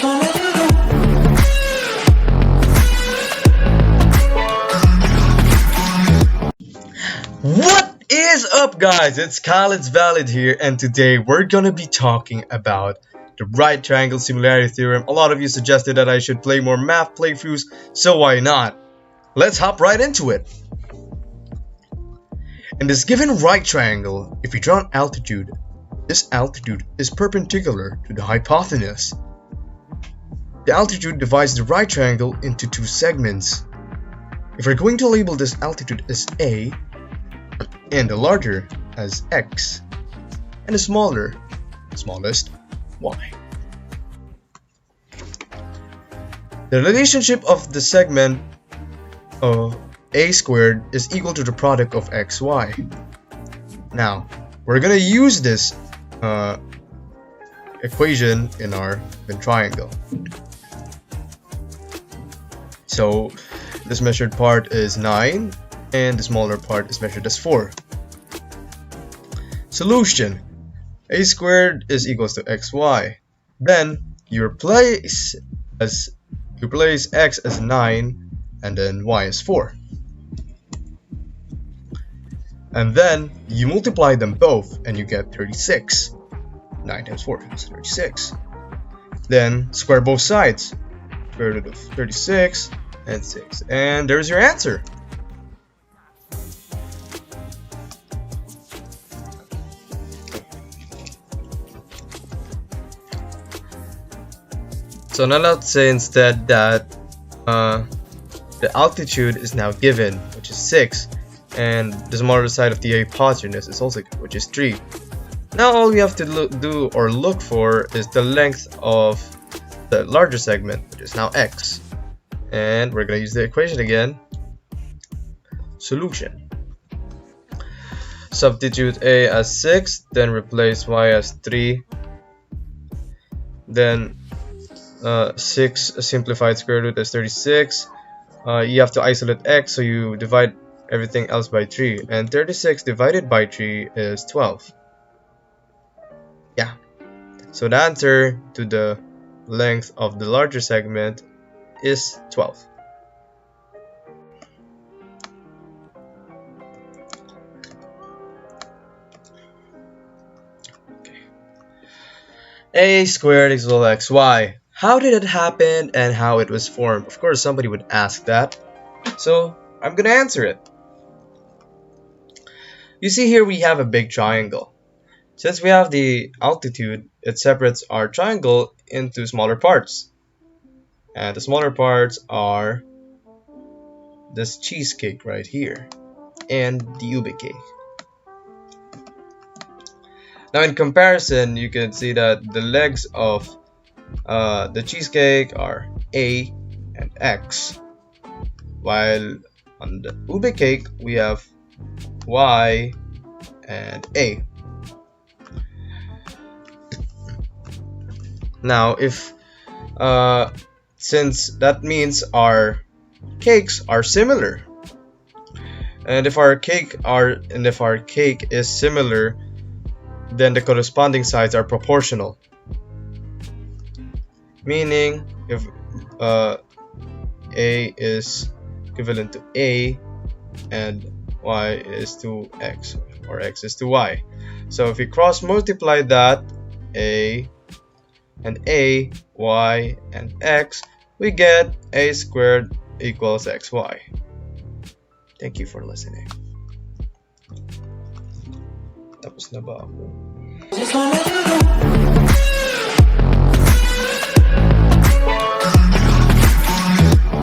What is up, guys? It's Khaled's Valid here, and today we're gonna be talking about the right triangle similarity theorem. A lot of you suggested that I should play more math playthroughs, so why not? Let's hop right into it. In this given right triangle, if we draw an altitude, this altitude is perpendicular to the hypotenuse. The altitude divides the right triangle into two segments. If we're going to label this altitude as A, and the larger as X, and the smallest, Y. The relationship of the segment of A squared is equal to the product of XY. Now, we're gonna use this equation in our given triangle. So, this measured part is 9, and the smaller part is measured as 4. Solution: A squared is equals to XY. Then you replace X as 9 and then Y as 4. And then you multiply them both and you get 36. 9 times 4 is 36. Then square both sides. Square root of 36 and 6. And there's your answer. So now let's say instead that the altitude is now given, which is 6, and the smaller side of the hypotenuse is also given, which is 3. Now all we have to look for is the length of the larger segment, which is now X. And we're going to use the equation again. Solution: substitute A as 6, then replace Y as 3. Then 6 simplified square root is 36. You have to isolate X, so you divide everything else by 3. And 36 divided by 3 is 12. Yeah. So the answer to the length of the larger segment is 12. A squared equals XY. How did it happen and how it was formed? Of course, somebody would ask that. So I'm gonna answer it. You see here we have a big triangle. Since we have the altitude, it separates our triangle into smaller parts. And the smaller parts are this cheesecake right here and the ube cake. Now in comparison, you can see that the legs of the cheesecake are A and X, while on the ube cake we have Y and A. Now if since that means our cakes are similar, and if our cake is similar, then the corresponding sides are proportional. Meaning, if A is equivalent to A and Y is to X, or X is to Y. So if we cross multiply that, A and A, Y and X, we get A squared equals XY. Thank you for listening. Tapos na ba ako?